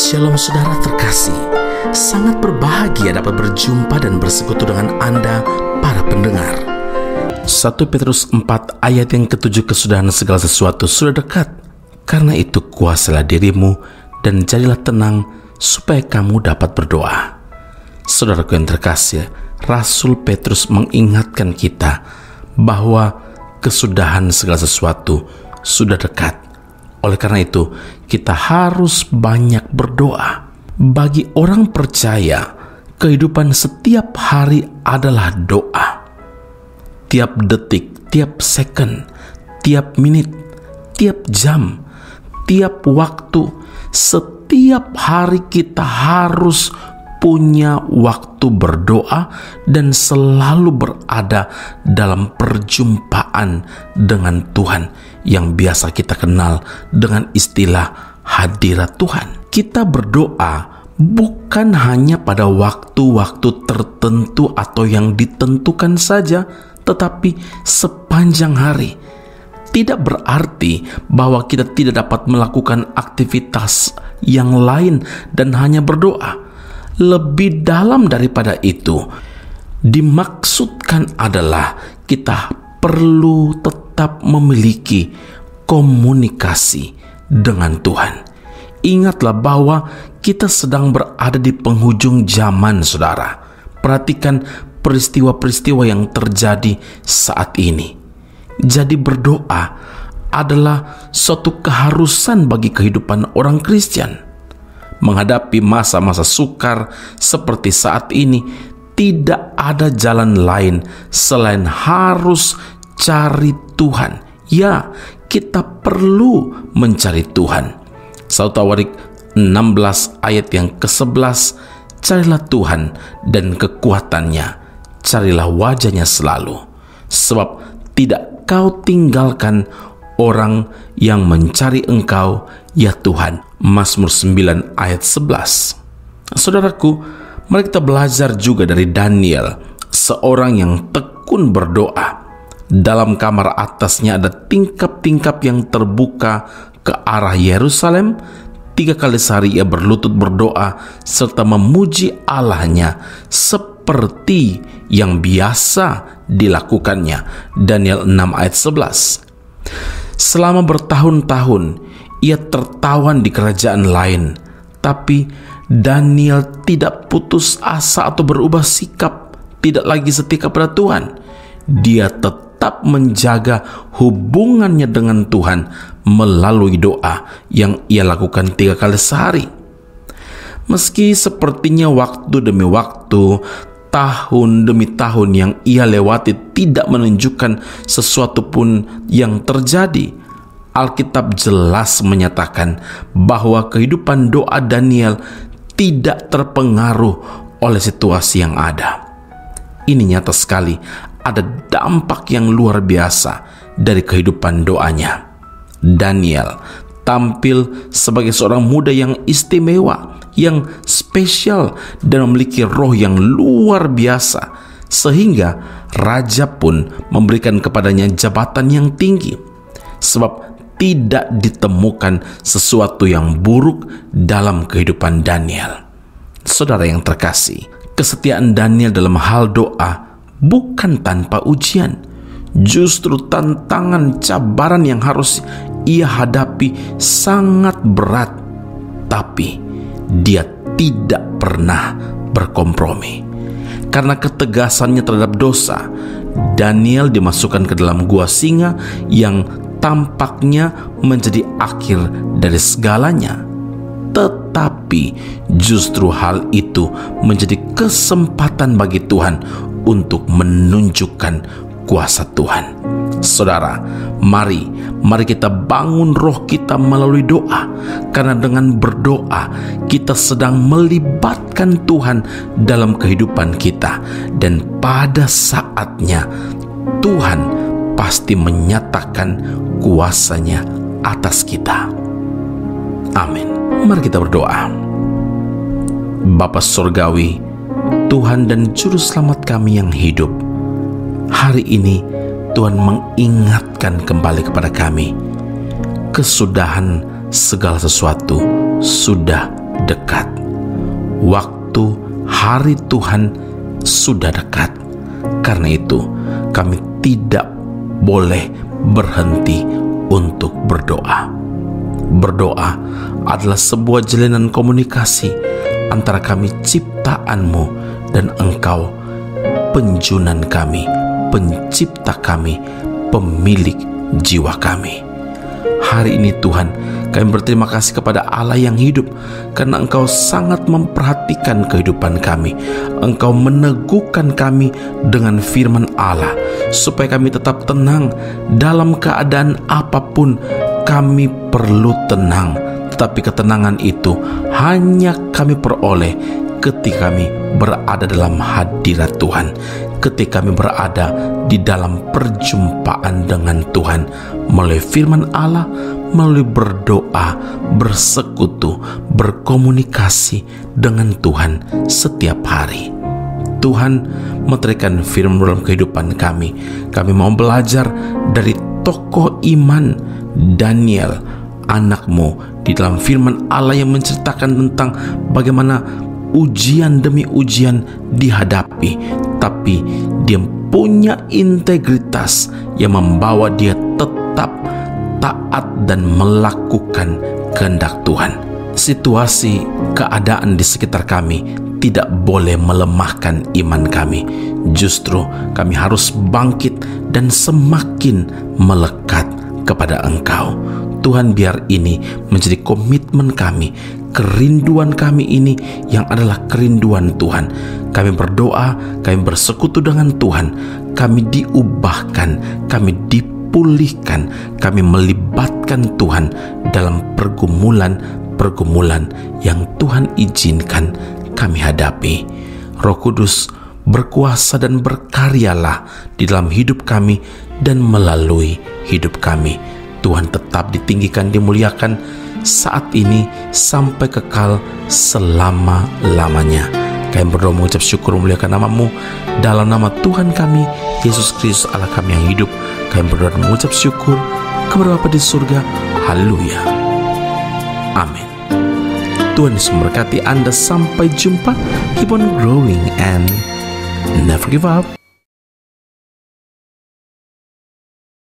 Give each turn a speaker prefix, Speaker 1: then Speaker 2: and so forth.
Speaker 1: Shalom saudara terkasih, sangat berbahagia dapat berjumpa dan bersekutu dengan Anda para pendengar. 1 Petrus 4 ayat yang ke-7, kesudahan segala sesuatu sudah dekat. Karena itu kuasalah dirimu dan jadilah tenang supaya kamu dapat berdoa. Saudaraku yang terkasih, Rasul Petrus mengingatkan kita bahwa kesudahan segala sesuatu sudah dekat. Oleh karena itu, kita harus banyak berdoa. Bagi orang percaya, kehidupan setiap hari adalah doa. Tiap detik, tiap second, tiap menit, tiap jam, tiap waktu, setiap hari kita harus punya waktu berdoa dan selalu berada dalam perjumpaan dengan Tuhan yang biasa kita kenal dengan istilah hadirat Tuhan. Kita berdoa bukan hanya pada waktu-waktu tertentu atau yang ditentukan saja, tetapi sepanjang hari. Tidak berarti bahwa kita tidak dapat melakukan aktivitas yang lain dan hanya berdoa. Lebih dalam daripada itu, dimaksudkan adalah kita perlu tetap memiliki komunikasi dengan Tuhan. Ingatlah bahwa kita sedang berada di penghujung zaman, saudara. Perhatikan peristiwa-peristiwa yang terjadi saat ini. Jadi berdoa adalah suatu keharusan bagi kehidupan orang Kristen. Menghadapi masa-masa sukar seperti saat ini, tidak ada jalan lain selain harus cari Tuhan. Ya, kita perlu mencari Tuhan. 1 Tawarik 16 ayat yang ke-11, carilah Tuhan dan kekuatannya, carilah wajahnya selalu, sebab tidak kau tinggalkan orang yang mencari engkau, ya Tuhan. Mazmur 9 ayat 11. Saudaraku, mari kita belajar juga dari Daniel, seorang yang tekun berdoa. Dalam kamar atasnya ada tingkap-tingkap yang terbuka ke arah Yerusalem. 3 kali sehari ia berlutut berdoa serta memuji Allahnya seperti yang biasa dilakukannya. Daniel 6 ayat 11. Selama bertahun-tahun ia tertawan di kerajaan lain, tapi Daniel tidak putus asa atau berubah sikap, tidak lagi setia kepada Tuhan. Dia tetap menjaga hubungannya dengan Tuhan melalui doa yang ia lakukan 3 kali sehari. Meski sepertinya waktu demi waktu, tahun demi tahun yang ia lewati tidak menunjukkan sesuatu pun yang terjadi, Alkitab jelas menyatakan bahwa kehidupan doa Daniel tidak terpengaruh oleh situasi yang ada. Ini nyata sekali, ada dampak yang luar biasa dari kehidupan doanya. Daniel tampil sebagai seorang muda yang istimewa, yang spesial dan memiliki roh yang luar biasa, sehingga raja pun memberikan kepadanya jabatan yang tinggi. Sebab tidak ditemukan sesuatu yang buruk dalam kehidupan Daniel. Saudara yang terkasih, kesetiaan Daniel dalam hal doa bukan tanpa ujian. Justru tantangan cabaran yang harus ia hadapi sangat berat, tapi dia tidak pernah berkompromi. Karena ketegasannya terhadap dosa, Daniel dimasukkan ke dalam gua singa yang tampaknya menjadi akhir dari segalanya. Tetapi justru hal itu menjadi kesempatan bagi Tuhan untuk menunjukkan kuasa Tuhan. Saudara, mari kita bangun roh kita melalui doa, karena dengan berdoa kita sedang melibatkan Tuhan dalam kehidupan kita, dan pada saatnya Tuhan pasti menyatakan kuasanya atas kita. Amin. Mari kita berdoa. Bapa Surgawi, Tuhan dan Juru Selamat kami yang hidup, hari ini Tuhan mengingatkan kembali kepada kami, kesudahan segala sesuatu sudah dekat. Waktu hari Tuhan sudah dekat. Karena itu, kami tidak boleh berhenti untuk berdoa. Berdoa adalah sebuah jalinan komunikasi antara kami, ciptaan-Mu, dan Engkau, penjunan kami, pencipta kami, pemilik jiwa kami. Hari ini Tuhan, kami berterima kasih kepada Allah yang hidup, karena Engkau sangat memperhatikan kehidupan kami. Engkau meneguhkan kami dengan firman Allah, supaya kami tetap tenang dalam keadaan apapun. Kami perlu tenang, tetapi ketenangan itu hanya kami peroleh ketika kami berada dalam hadirat Tuhan, ketika kami berada di dalam perjumpaan dengan Tuhan, melalui firman Allah, melalui berdoa, bersekutu, berkomunikasi dengan Tuhan setiap hari. Tuhan meteraikan firman dalam kehidupan kami. Kami mau belajar dari tokoh iman Daniel, anak-Mu, di dalam firman Allah yang menceritakan tentang bagaimana ujian demi ujian dihadapi, tapi dia punya integritas yang membawa dia tetap taat dan melakukan kehendak Tuhan. Situasi keadaan di sekitar kami tidak boleh melemahkan iman kami. Justru kami harus bangkit dan semakin melekat kepada Engkau. Tuhan, biar ini menjadi komitmen kami, kerinduan kami ini yang adalah kerinduan Tuhan. Kami berdoa, kami bersekutu dengan Tuhan, kami diubahkan, kami dipulihkan, kami melibatkan Tuhan dalam pergumulan yang Tuhan izinkan kami hadapi. Roh Kudus, berkuasa dan berkaryalah di dalam hidup kami dan melalui hidup kami. Tuhan tetap ditinggikan, dimuliakan saat ini sampai kekal selama-lamanya. Kami berdoa mengucap syukur memuliakan nama-Mu dalam nama Tuhan kami, Yesus Kristus Allah kami yang hidup. Kami berdoa dan mengucap syukur kepada Bapa di surga. Haleluya. Amin. Tuhan Yesus memberkati Anda. Sampai jumpa. Keep on growing and never give up.